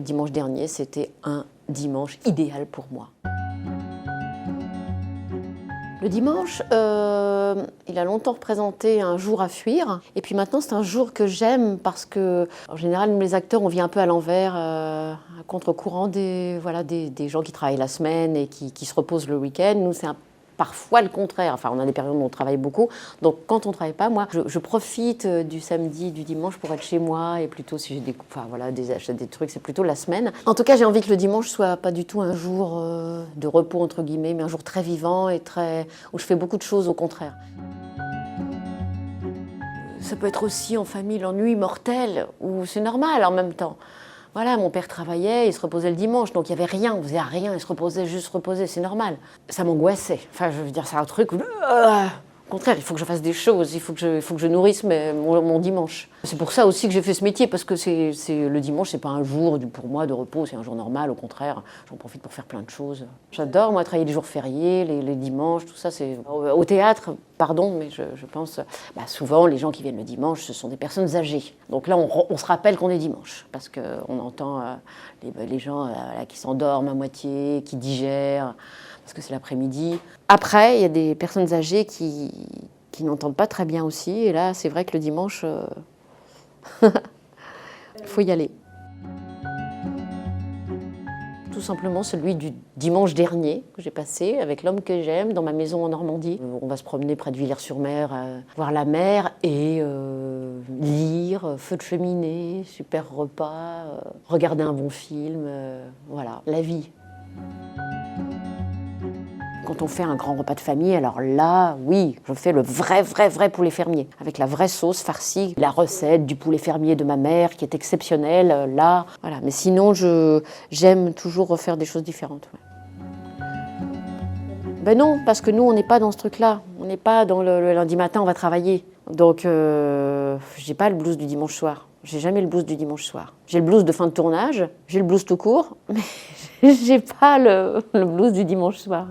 dimanche dernier, c'était un dimanche idéal pour moi. Le dimanche, il a longtemps représenté un jour à fuir. Et puis maintenant, c'est un jour que j'aime parce que, en général, nous les acteurs, on vit un peu à l'envers, à contre-courant des gens qui travaillent la semaine et qui se reposent le week-end. Nous, c'est parfois le contraire. Enfin, on a des périodes où on travaille beaucoup. Donc, quand on ne travaille pas, moi, je profite du samedi, du dimanche pour être chez moi. Et plutôt, si j'ai des achats, des trucs, c'est plutôt la semaine. En tout cas, j'ai envie que le dimanche soit pas du tout un jour de repos, entre guillemets, mais un jour très vivant et où je fais beaucoup de choses, au contraire. Ça peut être aussi en famille l'ennui mortel, où c'est normal en même temps. Voilà, mon père travaillait, il se reposait le dimanche, donc il n'y avait rien, on faisait rien, il se reposait, juste reposer, c'est normal. Ça m'angoissait. Enfin, je veux dire, c'est un truc où... Au contraire, il faut que je fasse des choses, il faut que je nourrisse mon dimanche. C'est pour ça aussi que j'ai fait ce métier, parce que le dimanche, c'est pas un jour pour moi de repos, c'est un jour normal, au contraire, j'en profite pour faire plein de choses. J'adore, moi, travailler les jours fériés, les dimanches, tout ça, c'est... Au théâtre, pardon, mais je pense, souvent, les gens qui viennent le dimanche, ce sont des personnes âgées. Donc là, on se rappelle qu'on est dimanche, parce qu'on entend les gens qui s'endorment à moitié, qui digèrent, parce que c'est l'après-midi. Après, il y a des personnes âgées qui n'entendent pas très bien aussi. Et là, c'est vrai que le dimanche, il faut y aller. Tout simplement celui du dimanche dernier que j'ai passé avec l'homme que j'aime dans ma maison en Normandie. On va se promener près de Villers-sur-Mer, voir la mer et lire, feu de cheminée, super repas, regarder un bon film, voilà, la vie. Quand on fait un grand repas de famille, alors là, oui, je fais le vrai poulet fermier, avec la vraie sauce farcie, la recette du poulet fermier de ma mère qui est exceptionnelle, là, voilà. Mais sinon, j'aime toujours refaire des choses différentes. Ouais. Ben non, parce que nous, on n'est pas dans ce truc-là. On n'est pas dans le lundi matin, on va travailler. Donc, j'ai pas le blues du dimanche soir. J'ai jamais le blues du dimanche soir. J'ai le blues de fin de tournage, j'ai le blues tout court, mais j'ai pas le blues du dimanche soir.